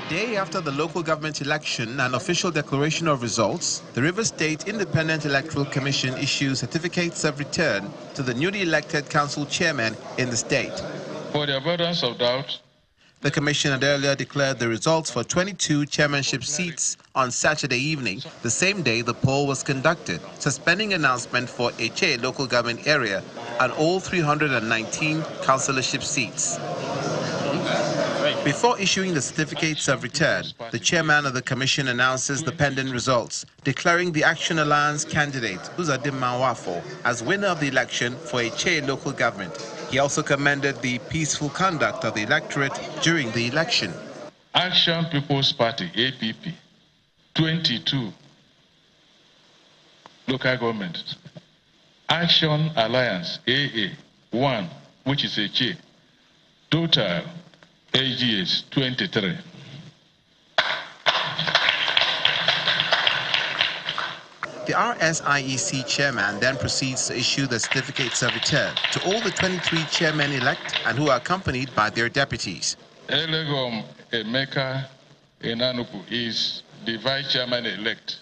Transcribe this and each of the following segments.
Day after the local government election and official declaration of results, the Rivers State Independent Electoral Commission issues certificates of return to the newly elected council chairman in the state. For the avoidance of doubt, the commission had earlier declared the results for 22 chairmanship seats on Saturday evening, the same day the poll was conducted, suspending announcement for Eche local government area and all 319 councillorship seats. Before issuing the certificates of return, the chairman of the commission announces the pending results, declaring the Action Alliance candidate, Uzadin Mawafo, as winner of the election for Eche local government. He also commended the peaceful conduct of the electorate during the election. Action People's Party, APP, 22 local government. Action Alliance, AA, 1, which is Eche. Total AGS 23. The RSIEC chairman then proceeds to issue the certificates of return to all the 23 chairmen-elect and who are accompanied by their deputies. Elegom Emeka Enanupu is the vice chairman-elect.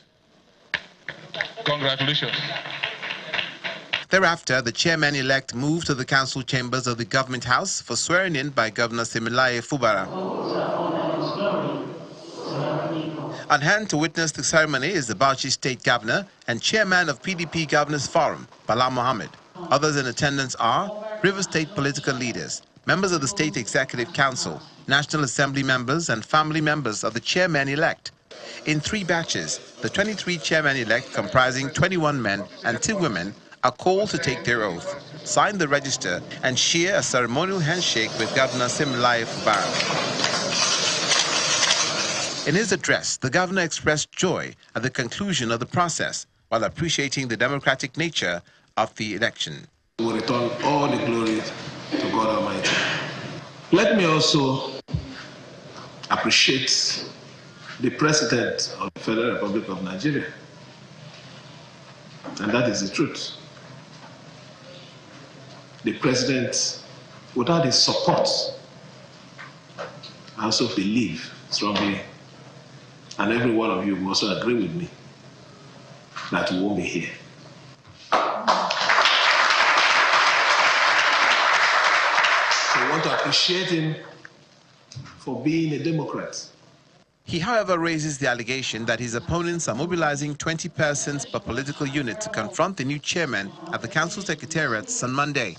Congratulations. Thereafter, the chairman-elect moved to the council chambers of the government house for swearing in by Governor Similaye Fubara. On hand to witness the ceremony is the Bauchi State Governor and chairman of PDP Governors Forum, Bala Mohammed. Others in attendance are River State political leaders, members of the State Executive Council, National Assembly members and family members of the chairman-elect. In 3 batches, the 23 chairmen-elect comprising 21 men and 2 women are called to take their oath, sign the register, and share a ceremonial handshake with Governor Similaye Fubara. In his address, the governor expressed joy at the conclusion of the process while appreciating the democratic nature of the election. We will return all the glory to God Almighty. Let me also appreciate the President of the Federal Republic of Nigeria. And that is the truth. The President, without his support, I also believe strongly, and every one of you will also agree with me, that we won't be here. So I want to appreciate him for being a Democrat. He, however, raises the allegation that his opponents are mobilizing 20 persons per political unit to confront the new chairman at the council secretariats on Monday.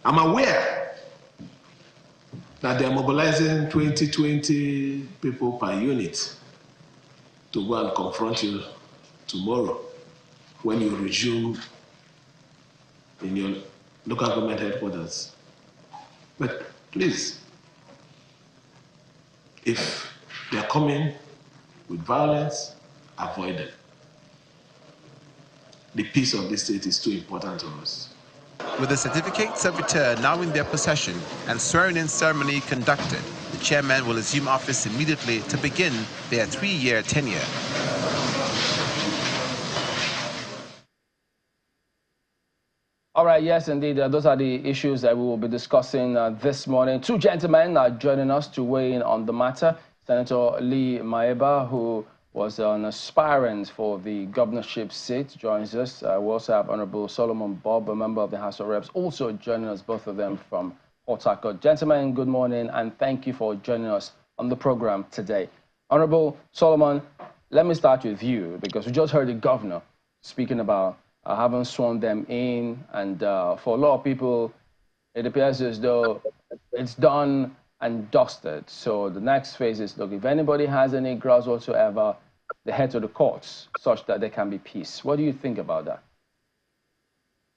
I'm aware that they are mobilizing 20 people per unit to go and confront you tomorrow when you resume in your local government headquarters. But please, if they are coming with violence, avoid them. The peace of this state is too important to us. With the certificates of return now in their possession and swearing-in ceremony conducted, the chairman will assume office immediately to begin their 3-year tenure. All right, yes, indeed. Those are the issues that we will be discussing this morning. 2 gentlemen are joining us to weigh in on the matter. Senator Lee Maeba, who was an aspirant for the governorship seat, joins us. We also have Honorable Solomon Bob, a member of the House of Reps, also joining us, both of them from Port Harcourt. Gentlemen, good morning, and thank you for joining us on the program today. Honorable Solomon, let me start with you, because we just heard the governor speaking about having sworn them in, and for a lot of people, it appears as though it's done and dusted. So the next phase is, look, if anybody has any grounds whatsoever, they head to the courts such that there can be peace. What do you think about that?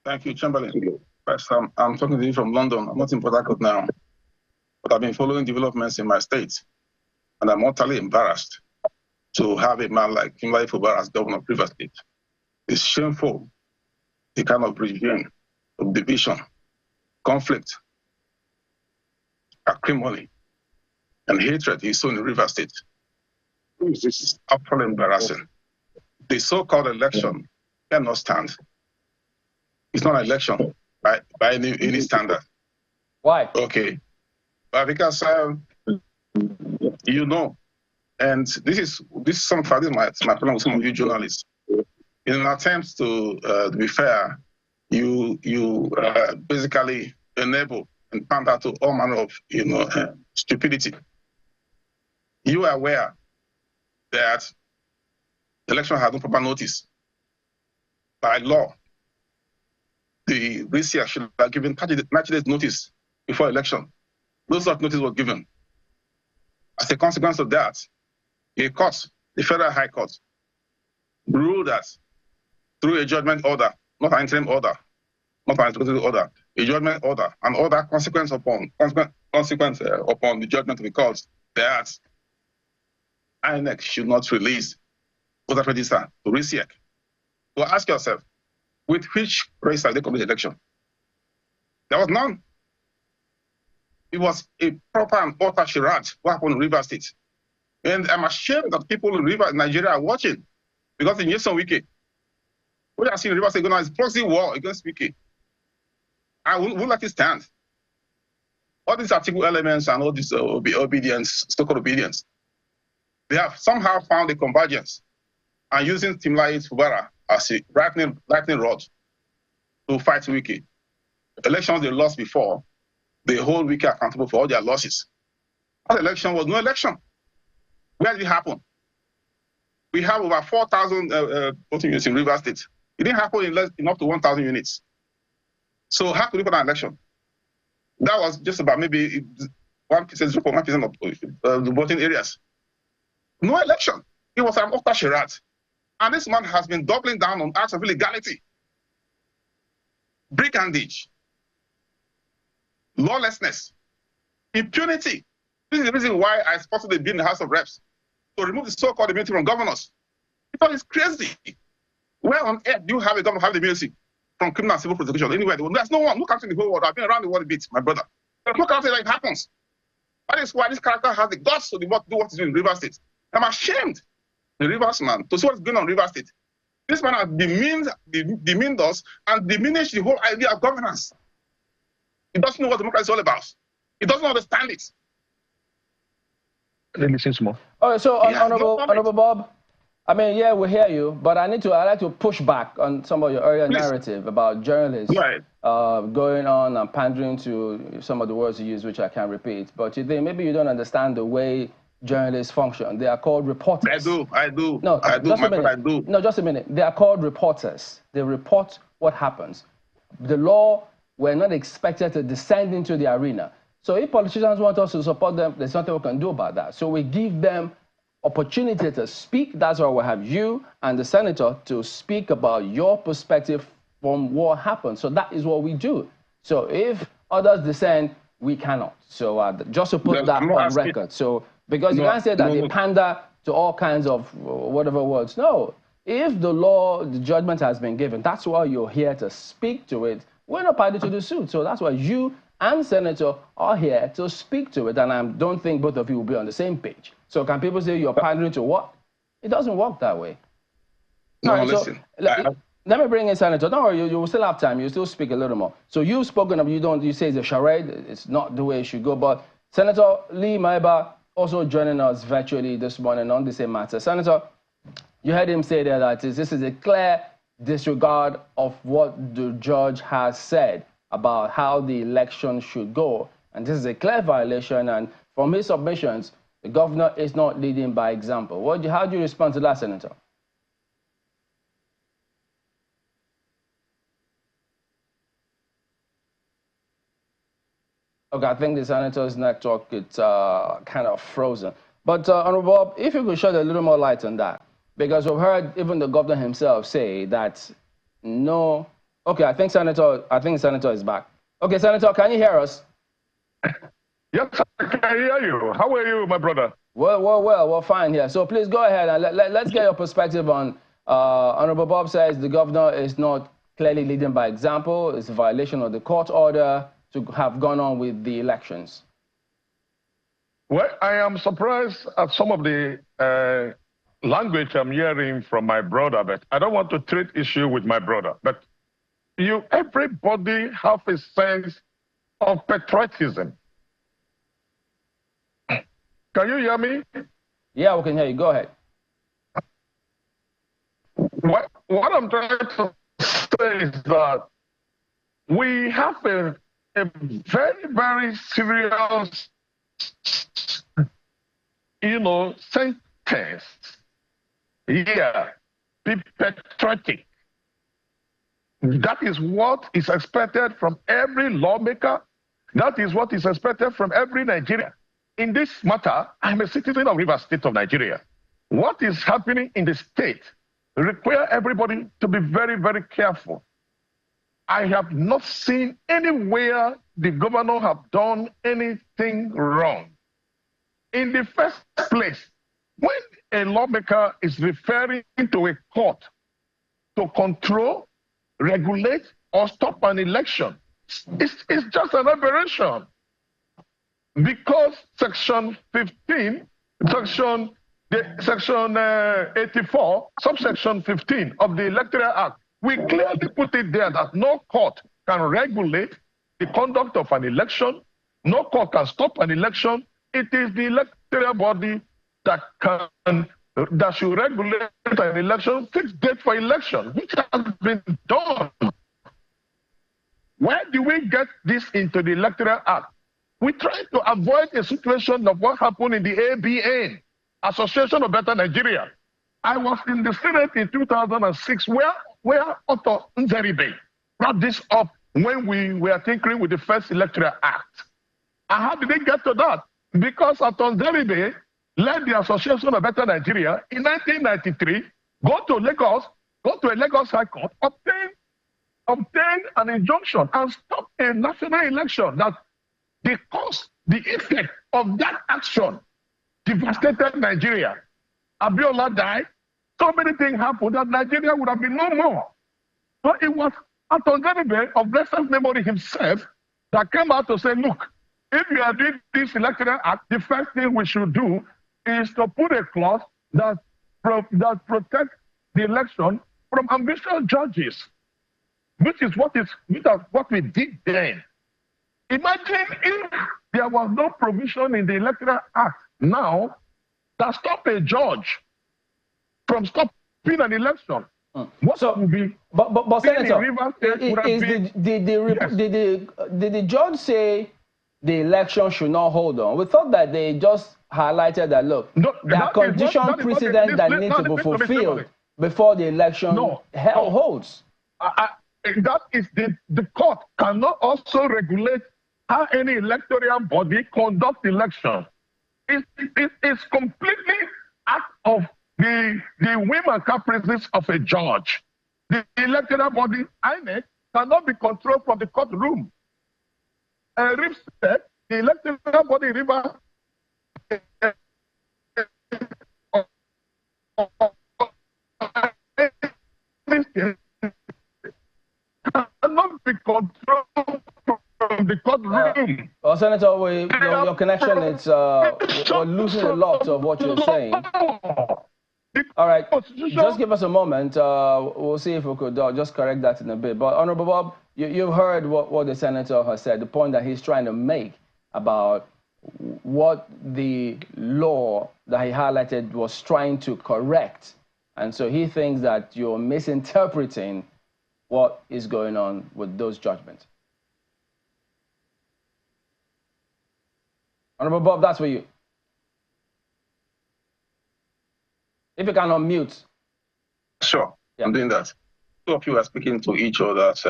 Thank you, Chamberlain. First, I'm talking to you from London. I'm not in Port Harcourt now, but I've been following developments in my state, and I'm utterly embarrassed to have a man like Similaye Fubara as governor of Rivers State. It's shameful, the kind of regime of division, conflict, acrimony, and hatred he's sown in Rivers State. This is utterly embarrassing. The so-called election cannot stand. It's not an election by any standard. Why? Okay. But because, you know, And this is my problem with some of you journalists. In an attempt to be fair, you basically enable and pander to all manner of stupidity. You are aware that the election had no proper notice. By law, the RISIA should have given 90 days notice before election. No such notice was given. As a consequence of that, a court, the Federal High Court, ruled that through a judgment order, not an interim order, not an executive order, a judgment order, an order consequence upon the judgment of the court, that INEC should not release voter register to RISIA. So ask yourself, with which register they complete the election? There was none. It was a proper and utter charade what happened in Rivers State. And I'm ashamed that people in Nigeria are watching, because in Nyesom Wike, what I see in Rivers State going on is proxy war against Wike. I wouldn't let it stand. All these article elements and all this obedience, so-called obedience, they have somehow found a convergence and using Timlai Fubara as a lightning rod to fight Wike. Elections they lost before, they hold Wike accountable for all their losses. That election was no election. Where did it happen? We have over 4,000 voting units in Rivers State. It didn't happen in up to 1,000 units. So how could we put an election? That was just about maybe 1%, 0.1% of the voting areas. No election. It was an utter charade. And this man has been doubling down on acts of illegality, brigandage, lawlessness, impunity. This is the reason why I sponsored the bill in the House of Reps to remove the so-called immunity from governors. Because it's crazy. Where on earth do you have a governor have the immunity from criminal and civil prosecution? Anywhere. There's no one. No country in the whole world. I've been around the world a bit, my brother. There's no country that it happens. That is why this character has the guts to do what he's doing in Rivers State. I'm ashamed, the Rivers man, to see what's going on in Rivers State. This man has demeaned us and diminished the whole idea of governance. He doesn't know what democracy is all about. He doesn't understand it. Let me say some more. All right, so Honorable Bob, I mean, yeah, we hear you, but I'd like to push back on some of your earlier narrative about journalists going on and pandering to some of the words you use, which I can't repeat. But you think maybe you don't understand the way journalists function. They are called reporters. I do. No, I do. Just My a minute. I do. No, just a minute. They are called reporters. They report what happens. The law, we're not expected to descend into the arena. So if politicians want us to support them, there's nothing we can do about that. So we give them opportunity to speak. That's why we have you and the senator to speak about your perspective from what happened. So that is what we do. So if others descend, we cannot. So just to put that on record. So because you can't say that they pander to all kinds of whatever words. No. If the law, the judgment has been given, that's why you're here to speak to it. We're not party to the suit. So that's why you and Senator are here to speak to it. And I don't think both of you will be on the same page. So can people say you're pandering to what? It doesn't work that way. No, right, listen. So, let me bring in Senator. Don't worry, you will still have time. You still speak a little more. So you've spoken of, you say it's a charade. It's not the way it should go. But Senator Lee Maiba also joining us virtually this morning on the same matter. Senator, you heard him say there that this is a clear disregard of what the judge has said about how the election should go. And this is a clear violation. And from his submissions, the governor is not leading by example. How do you respond to that, Senator? Okay, I think the senator's network is kind of frozen. But Honorable Bob, if you could shed a little more light on that, because we've heard even the governor himself say that no. Okay, I think the senator is back. Okay, Senator, can you hear us? Yes, I can hear you. How are you, my brother? Well, we're fine here. So please go ahead and let's get your perspective on. Honorable Bob says the governor is not clearly leading by example. It's a violation of the court order to have gone on with the elections. Well, I am surprised at some of the language I'm hearing from my brother, but I don't want to treat issue with my brother. But everybody have a sense of patriotism. Can you hear me? Yeah, we can hear you. Go ahead. What I'm trying to say is that we have a very, very serious, sentence. Yeah, be patriotic. That is what is expected from every lawmaker. That is what is expected from every Nigerian. In this matter, I'm a citizen of Rivers State of Nigeria. What is happening in the state requires everybody to be very, very careful. I have not seen anywhere the governor have done anything wrong. In the first place, when a lawmaker is referring to a court to control, regulate, or stop an election, it's just an aberration. Because section 15, section 84, subsection 15 of the Electoral Act, we clearly put it there that no court can regulate the conduct of an election, no court can stop an election. It is the electoral body that should regulate an election, fix date for election, which has been done. Why do we get this into the Electoral Act? We try to avoid a situation of what happened in the ABN, Association of Better Nigeria. I was in the Senate in 2006 where Otto Nzeribe brought this up when we were tinkering with the first Electoral Act. And how did they get to that? Because Otto Nzeribe led the Association of Better Nigeria in 1993, go to a Lagos High Court, obtain an injunction and stop a national election that the effect of that action devastated Nigeria. Abiola died. So many things happened that Nigeria would have been no more. So it was Anton Zeribe of blessed memory himself that came out to say, look, if you are doing this electoral act, the first thing we should do is to put a clause that protects the election from ambitious judges, which is what we did then. Imagine if there was no provision in the Electoral Act now that stop a judge from stopping an election. What would be? But Senator, did the judge say the election should not hold on? We thought that they just highlighted that, look, there are condition precedents that need to be fulfilled before the election holds. That is the court cannot also regulate how any electoral body conducts election. It's completely out of the whim and caprices of a judge. The electoral body, INEC, cannot be controlled from the courtroom. Rivers said the electoral body Rivers cannot be controlled from the courtroom. Well, Senator, your connection is we're losing a lot of what you're saying. All right, just give us a moment. We'll see if we could just correct that in a bit. But Honorable Bob, you've heard what the senator has said, the point that he's trying to make about what the law that he highlighted was trying to correct. And so he thinks that you're misinterpreting what is going on with those judgments. Honorable Bob, that's for you. If you can unmute. Sure, yeah. I'm doing that. Two of you are speaking to each other's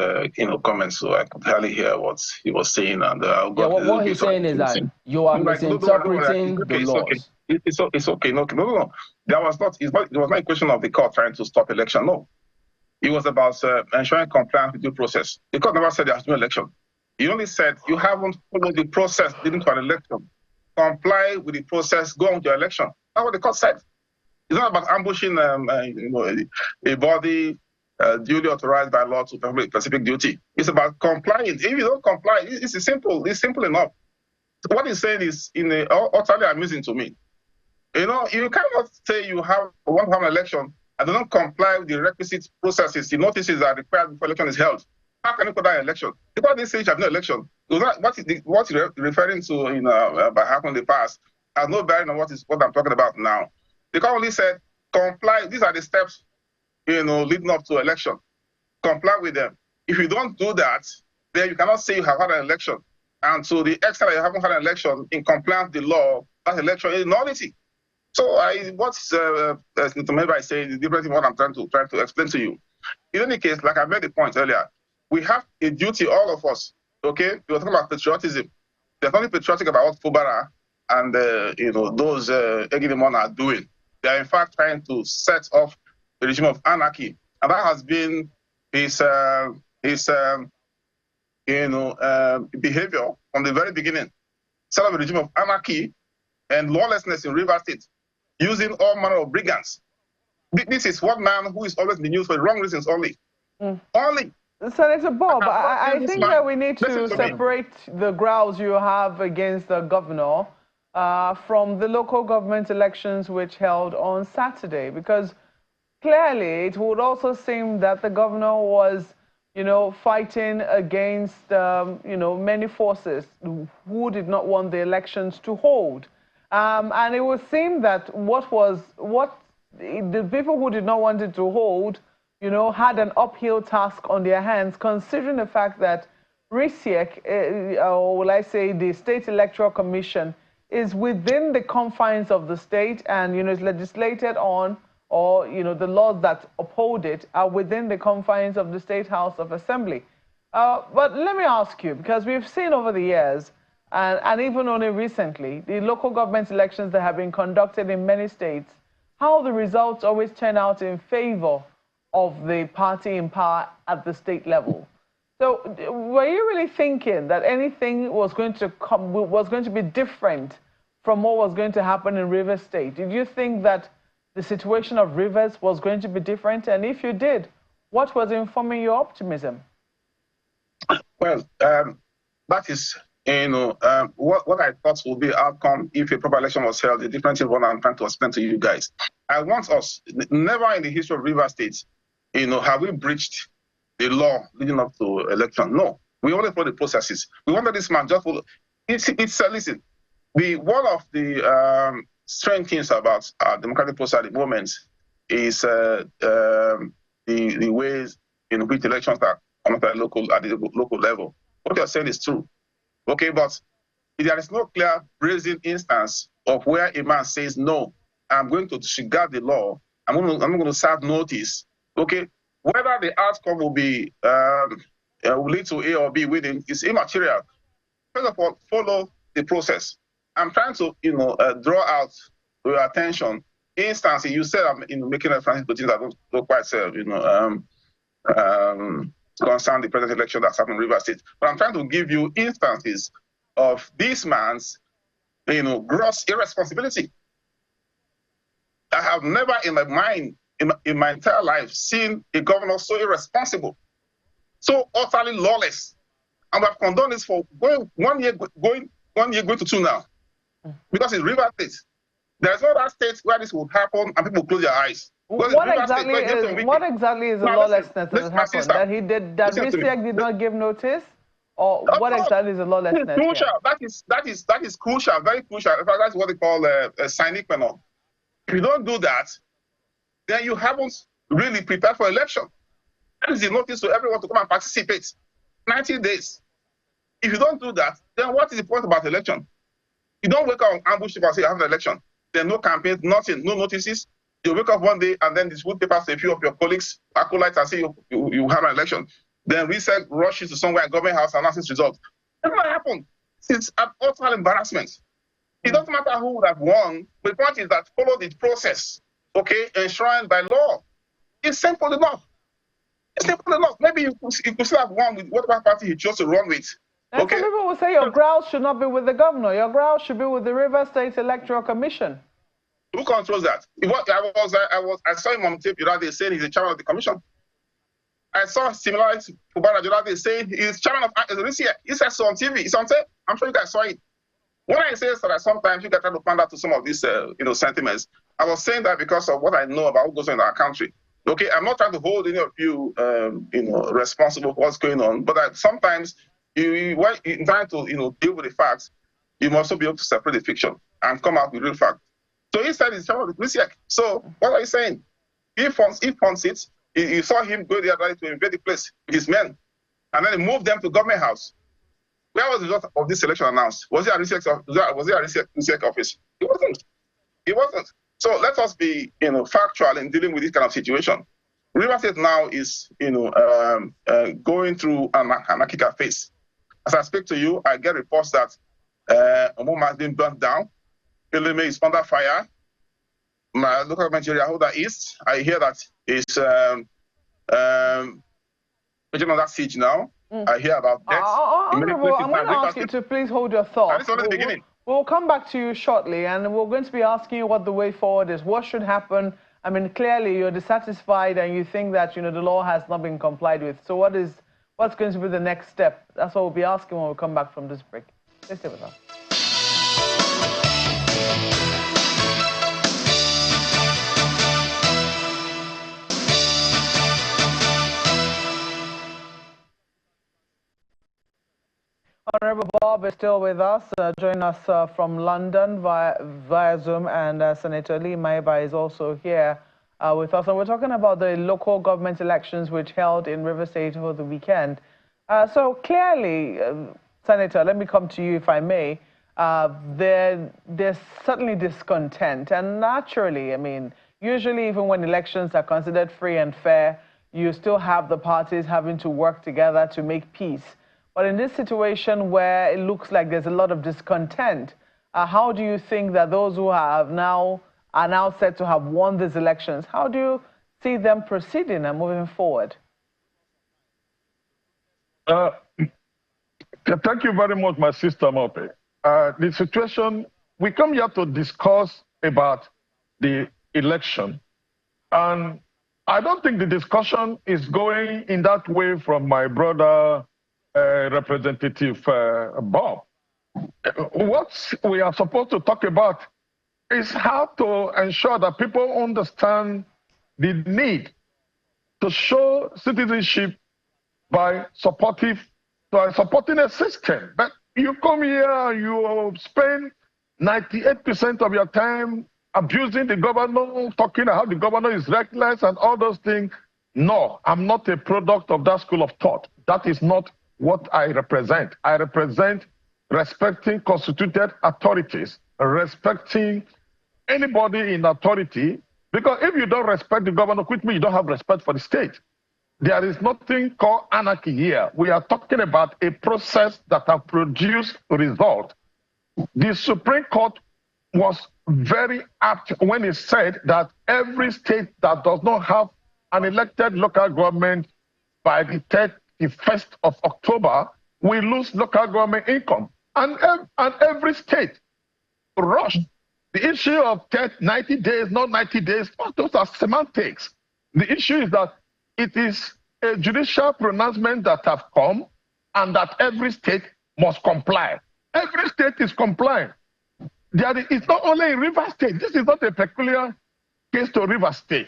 comments, so I could hardly hear what he was saying. And what he's saying is that you are misinterpreting the laws. It's okay. No. It was not a question of the court trying to stop election. No. It was about ensuring compliance with due process. The court never said there's no election. He only said you haven't followed the process leading to an election. Comply with the process, go on to your election. That's what the court said. It's not about ambushing a body duly authorized by law to perform a specific duty. It's about complying. If you don't comply, it's simple. It's simple enough. So what he's saying is utterly amusing to me. You cannot say you want to have an election and don't comply with the requisite processes, the notices that are required before election is held. How can you put that election? Because they say you have no election. What you're referring to by happening in the past has no bearing on what I'm talking about now. They only said, comply. These are the steps, leading up to election. Comply with them. If you don't do that, then you cannot say you have had an election. And to the extent that you haven't had an election in compliance with the law, that election is nullity. So maybe I say the difference in what I'm trying to explain to you. In any case, like I made the point earlier, we have a duty, all of us. Okay, we were talking about patriotism. There's nothing patriotic about what Fubara and those Egidimon are doing. They are in fact trying to set off the regime of anarchy, and that has been his behavior from the very beginning. Set up a regime of anarchy and lawlessness in Rivers State, using all manner of brigands. This is one man who is always in the news for the wrong reasons only. Only. Senator Bob, I think that we need to separate the growls you have against the governor from the local government elections which held on Saturday, because clearly it would also seem that the governor was, fighting against, many forces who did not want the elections to hold. And it would seem that what the people who did not want it to hold, had an uphill task on their hands, considering the fact that RISIEC, or will I say the State Electoral Commission, is within the confines of the state and, is legislated on, or, the laws that uphold it are within the confines of the State House of Assembly. But let me ask you, because we've seen over the years, and even only recently, the local government elections that have been conducted in many states, how the results always turn out in favor of the party in power at the state level. So were you really thinking that anything was going to be different from what was going to happen in Rivers State? Did you think that the situation of Rivers was going to be different? And if you did, what was informing your optimism? Well, that is, what I thought would be outcome if a proper election was held, the difference in what I'm trying to explain to you guys. I want us, never in the history of Rivers State, have we breached the law leading up to election? No. We only follow the processes. We wanted this man just follow. Listen, one of the strange things about our democratic process at the moment is the ways in which elections are conducted at the local level. What you're saying is true. Okay, but there is no clear brazen instance of where a man says, no, I'm going to disregard the law. I'm going to serve notice. Okay, whether the outcome will be will lead to A or B winning is immaterial. First of all, follow the process. I'm trying to draw out your attention. Instances you said I'm making reference to things that don't quite concern the present election that's happened in Rivers State. But I'm trying to give you instances of this man's gross irresponsibility. I have never in my mind, in my entire life, seen a governor so irresponsible, so utterly lawless. And we have condoned this for going 1 year going to 2 now. Because it's Rivers State. There's no other state where this would happen and people close their eyes. What exactly is the lawlessness that happened? That RISIEC did not give notice? Or what exactly is the lawlessness? It's crucial. That is crucial, very crucial. In fact, that's what they call a sine qua non. If you don't do that, then you haven't really prepared for election. That is the notice to everyone to come and participate. 90 days. If you don't do that, then what is the point about election? You don't wake up and ambush people and say you have an election. There are no campaigns, nothing, no notices. You wake up one day and then distribute papers to a few of your colleagues, acolytes, and say you have an election. Then RISIEC rushes to somewhere at government house and announces results. That's what happened. It's an utter embarrassment. It doesn't matter who would have won. The point is that follow the process, okay, enshrined by law. It's simple enough. It's simple enough. Maybe you could still have won with whatever party he chose to run with. And okay. Some people will say your growl should not be with the governor. Your growl should be with the Rivers State Electoral Commission. Who controls that? I saw him on tape the other day saying he's the chairman of the commission. I saw similar to Fubara the other day saying he's chairman of RISIEC. He said so on TV. It's on tape. I'm sure you guys saw it. When I say that sometimes you get trying to find out to some of these sentiments, I was saying that because of what I know about what goes on in our country. Okay, I'm not trying to hold any of you responsible for what's going on, but sometimes when you're trying to deal with the facts, you must also be able to separate the fiction and come out with real facts. So he said it's Risiek. So what are you saying? He funds it. You saw him go there to invade the place with his men, and then he moved them to government house. Where was the result of this election announced? Was it a Risiek office? It wasn't. It wasn't. So let us be, factual in dealing with this kind of situation. River State now is, going through an anarchical phase. As I speak to you, I get reports that Omoma has been burnt down. Eleme is under fire. My local government area, Holder East, I hear that it's under siege now. I hear about deaths. Honorable, I'm going to ask you to please hold your thoughts. Only the beginning. We'll come back to you shortly, and we're going to be asking you what the way forward is. What should happen? I mean, clearly you're dissatisfied and you think that, the law has not been complied with. So what's going to be the next step? That's what we'll be asking when we come back from this break. Let's stay with us. Honorable Bob is still with us, joining us from London via Zoom, and Senator Lee Maeba is also here with us. And we're talking about the local government elections which held in River State over the weekend. So clearly, Senator, let me come to you if I may. There's certainly discontent, and naturally, I mean, usually even when elections are considered free and fair, you still have the parties having to work together to make peace. But in this situation where it looks like there's a lot of discontent, how do you think that those who are now said to have won these elections, how do you see them proceeding and moving forward? Thank you very much, my sister Mope. The situation, we come here to discuss about the election. And I don't think the discussion is going in that way from my brother, Representative Bob. What we are supposed to talk about is how to ensure that people understand the need to show citizenship by supporting a system. But you come here, you spend 98% of your time abusing the governor, talking about how the governor is reckless and all those things. No, I'm not a product of that school of thought. That is not what I represent. I represent respecting constituted authorities, respecting anybody in authority, because if you don't respect the governor, quit me, you don't have respect for the state. There is nothing called anarchy here. We are talking about a process that has produced a result. The Supreme Court was very apt when it said that every state that does not have an elected local government by the 1st of October, we lose local government income. And every state rushed. The issue of 90 days, not 90 days, those are semantics. The issue is that it is a judicial pronouncement that have come and that every state must comply. Every state is complying. It's not only in River State. This is not a peculiar case to River State.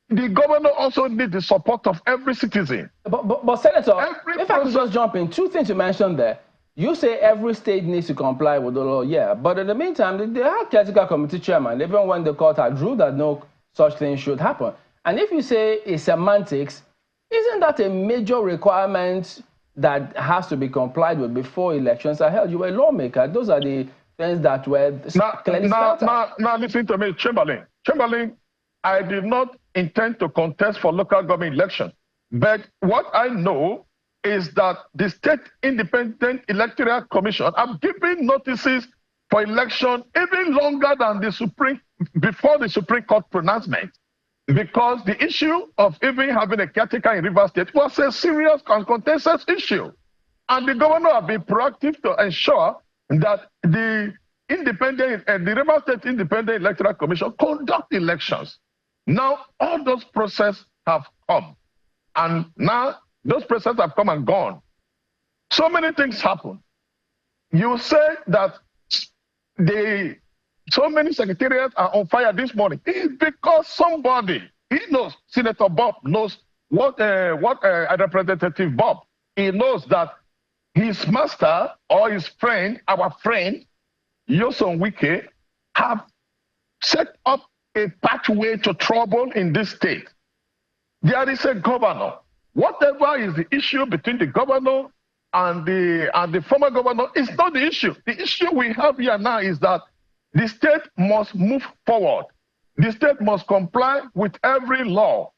The governor also needs the support of every citizen. But Senator, if I could just jump in, two things you mentioned there. You say every state needs to comply with the law, yeah. But in the meantime, they have critical committee chairman, even when the court had ruled that no such thing should happen. And if you say it's semantics, isn't that a major requirement that has to be complied with before elections are held? You were a lawmaker. Those are the things that were clearly started. Now listen to me, Chamberlain. Chamberlain, I did not intend to contest for local government election. But what I know is that the State Independent Electoral Commission have given notices for election even longer than before the Supreme Court pronouncement. Because the issue of even having a caretaker in River State was a serious and contentious issue. And the governor has been proactive to ensure that the River State Independent Electoral Commission conduct elections. Now, all those processes have come. And now, those processes have come and gone. So many things happen. You say that so many secretariats are on fire this morning. It's because somebody, he knows, Senator Bob knows what Representative Bob, he knows that his master or his friend, our friend, Yoson Wike, have set up a pathway to trouble in this state. There is a governor. Whatever is the issue between the governor and the former governor is not the issue. The issue we have here now is that the state must move forward. The state must comply with every law.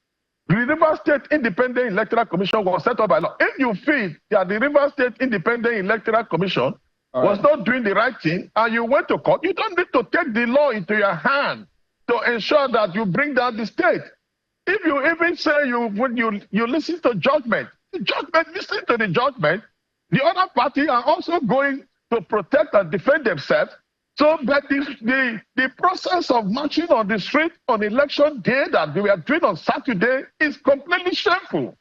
The River State Independent Electoral Commission was set up by law. If you feel that the River State Independent Electoral Commission was not doing the right thing and you went to court, you don't need to take the law into your hand to ensure that you bring down the state. If you even say when you listen to judgment, listen to the judgment, the other party are also going to protect and defend themselves. So that the process of marching on the street on election day that we are doing on Saturday is completely shameful.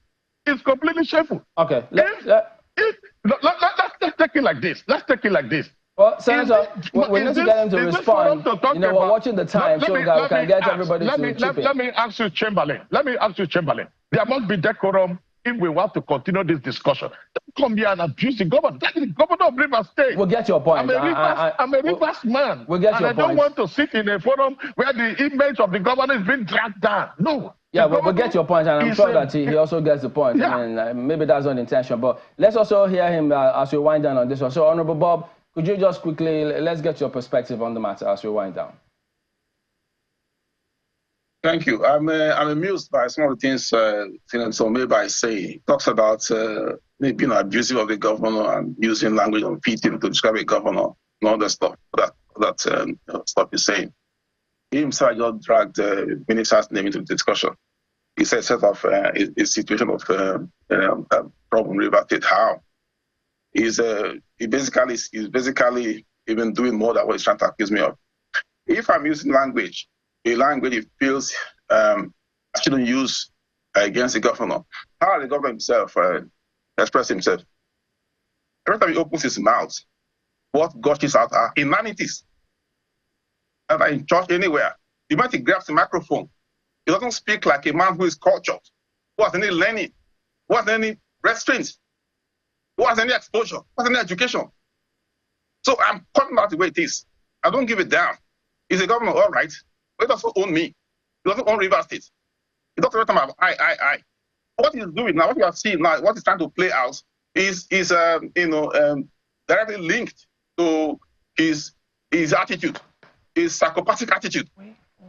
It's completely shameful. Okay. Let's take it like this. Let's take it like this. Well, Senator, we need to get him to respond. You know, we're watching the time so that we can get everybody to chip in. Let me ask you, Chamberlain. There must be decorum if we want to continue this discussion. Don't come here and abuse the governor. That is the governor of Rivers State. We'll get your point. I'm a Rivers man. We'll get your point. I don't want to sit in a forum where the image of the governor is being dragged down. No. Yeah, we'll get your point, and I'm sure that he also gets the point. Yeah. I mean, maybe that's not the intention, but let's also hear him as we wind down on this one. So, Honorable Bob, could you just quickly, let's get your perspective on the matter as we wind down. Thank you. I'm amused by some of the things Senator Mayba is saying. He talks about maybe being abusive of the governor and using language of pity to describe a governor and all that stuff. That stuff he's saying. He himself just dragged the minister's name into the discussion. He said set off a situation of problem River State. How? He's basically even doing more than what he's trying to accuse me of. If I'm using language, a language he feels I shouldn't use against the governor, how the governor himself express himself? Every time he opens his mouth, what gushes out are inanities. And in church anywhere, the moment he grabs the microphone, he doesn't speak like a man who is cultured, who has any learning, who has any restraints, who has any exposure, who has any education. So I'm calling out the way it is. I don't give it down. He's a governor, all right, but he doesn't own me. He doesn't own Rivers State. He doesn't every time have I. What he's doing now, what you have seen now, what he's trying to play out is directly linked to his attitude, his psychopathic attitude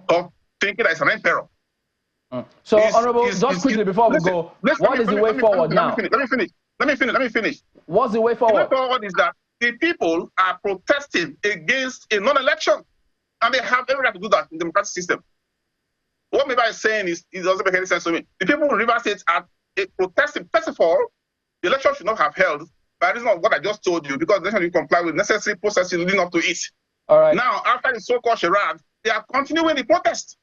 of thinking that he's an emperor. So, Honorable, just quickly before we go, what is the way forward now? Let me finish. What's the way forward? The way forward is that the people are protesting against a non-election, and they have every right to do that in the democratic system. What Mayba is saying is it doesn't make any sense to me. The people in Rivers State are protesting. First of all, the election should not have held by reason of what I just told you, because the election will comply with necessary processes leading up to it. All right. Now, after the so-called charade, they are continuing the protest.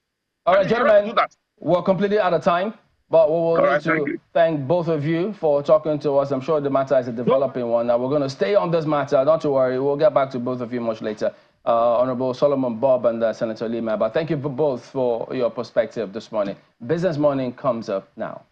All right, gentlemen, we're completely out of time, but we will need to thank both of you for talking to us. I'm sure the matter is a developing one. Now, we're going to stay on this matter. Don't you worry. We'll get back to both of you much later. Honorable Solomon Bob and Senator Lee Mayeba, thank you both for your perspective this morning. Business Morning comes up now.